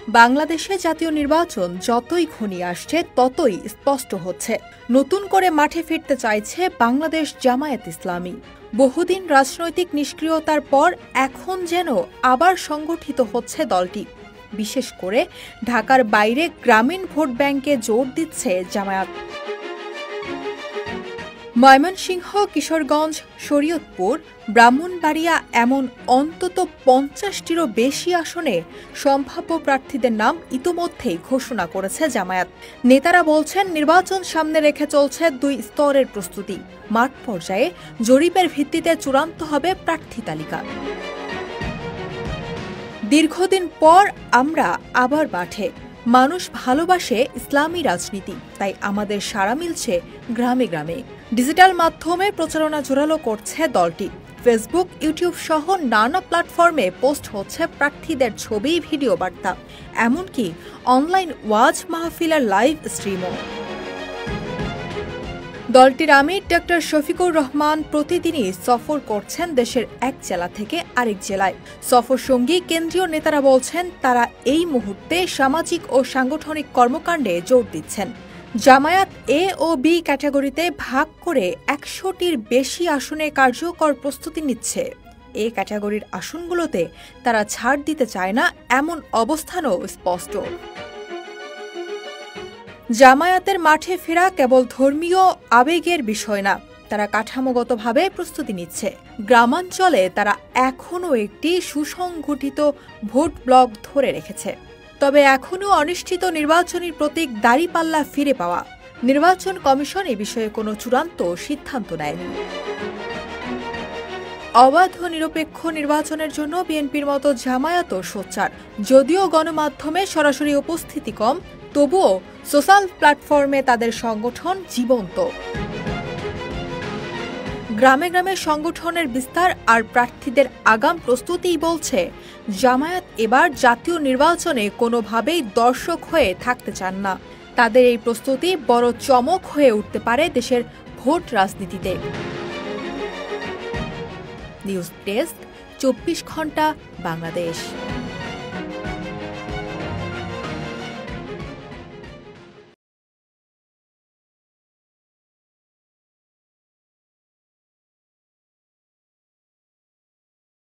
বাংলাদেশে জাতীয় নির্বাচন যতই ঘনিয়ে আসছে ততই স্পষ্ট হচ্ছে নতুন করে মাঠে ফিরতে চাইছে বাংলাদেশ জামায়াত ইসলামী। বহুদিন রাজনৈতিক নিষ্ক্রিয়তার পর এখন যেন আবার সংগঠিত হচ্ছে দলটি। বিশেষ করে ঢাকার বাইরে গ্রামীণ ভোট ব্যাংকে জোর দিচ্ছে জামায়াত। ময়মনসিংহ, কিশোরগঞ্জ, শরীয়তপুর, ব্রাহ্মণবাড়িয়া এমন অন্তত ৫০টিরও বেশি আসনে সম্ভাব্য প্রার্থীদের নাম ইতোমধ্যেই ঘোষণা করেছে জামায়াত। নেতারা বলছেন, নির্বাচন সামনে রেখে চলছে ২ স্তরের প্রস্তুতি। মাঠ পর্যায়ে জরিপের ভিত্তিতে চূড়ান্ত হবে প্রার্থী তালিকা। দীর্ঘদিন পর আমরা আবার মাঠে। মানুষ ভালোবাসে ইসলামী রাজনীতি, তাই আমাদের সাড়া মিলছে গ্রামে গ্রামে। ডিজিটাল মাধ্যমে প্রচারণা জোরালো করছে দলটি। ফেসবুক, ইউটিউব সহ নানা প্ল্যাটফর্মে পোস্ট হচ্ছে প্রার্থীদের ছবি, ভিডিও বার্তা, এমনকি অনলাইন ওয়াজ মাহফিলের লাইভ স্ট্রিমও। দলটির আমির ডক্টর শফিকুর রহমান প্রতিদিনই সফর করছেন দেশের এক জেলা থেকে আরেক জেলায়। সফর সঙ্গী কেন্দ্রীয় নেতারা বলছেন, তারা এই মুহূর্তে সামাজিক ও সাংগঠনিক কর্মকাণ্ডে জোর দিচ্ছেন। জামায়াত এ ও বি ক্যাটাগরিতে ভাগ করে ১০০টির বেশি আসনে কার্যকর প্রস্তুতি নিচ্ছে। এ ক্যাটাগরির আসনগুলোতে তারা ছাড় দিতে চায় না, এমন অবস্থানও স্পষ্ট। জামায়াতের মাঠে ফেরা কেবল ধর্মীয় আবেগের বিষয় না, তারা কাঠামোগতভাবে প্রস্তুতি নিচ্ছে। গ্রামাঞ্চলে তারা এখনও একটি সুসংগঠিত ভোট ব্লক ধরে রেখেছে। তবে এখনও অনিশ্চিত নির্বাচনী প্রতীক দাঁড়িপাল্লা ফিরে পাওয়া। নির্বাচন কমিশন এ বিষয়ে কোনো চূড়ান্ত সিদ্ধান্ত নেয়নি। অবাধ ও নিরপেক্ষ নির্বাচনের জন্য বিএনপির মতো জামায়াতও সোচ্চার। যদিও গণমাধ্যমে সরাসরি উপস্থিতি কম, তবুও সোশ্যাল প্ল্যাটফর্মে তাদের সংগঠন জীবন্ত। গ্রামে গ্রামে সংগঠনের বিস্তার আর প্রার্থীদের আগাম প্রস্তুতিই বলছে, জামায়াত এবার জাতীয় নির্বাচনে কোনোভাবেই দর্শক হয়ে থাকতে চান না। তাদের এই প্রস্তুতি বড় চমক হয়ে উঠতে পারে দেশের ভোট রাজনীতিতে। নিউজ ডেস্ক, ২৪ ঘন্টা বাংলাদেশ।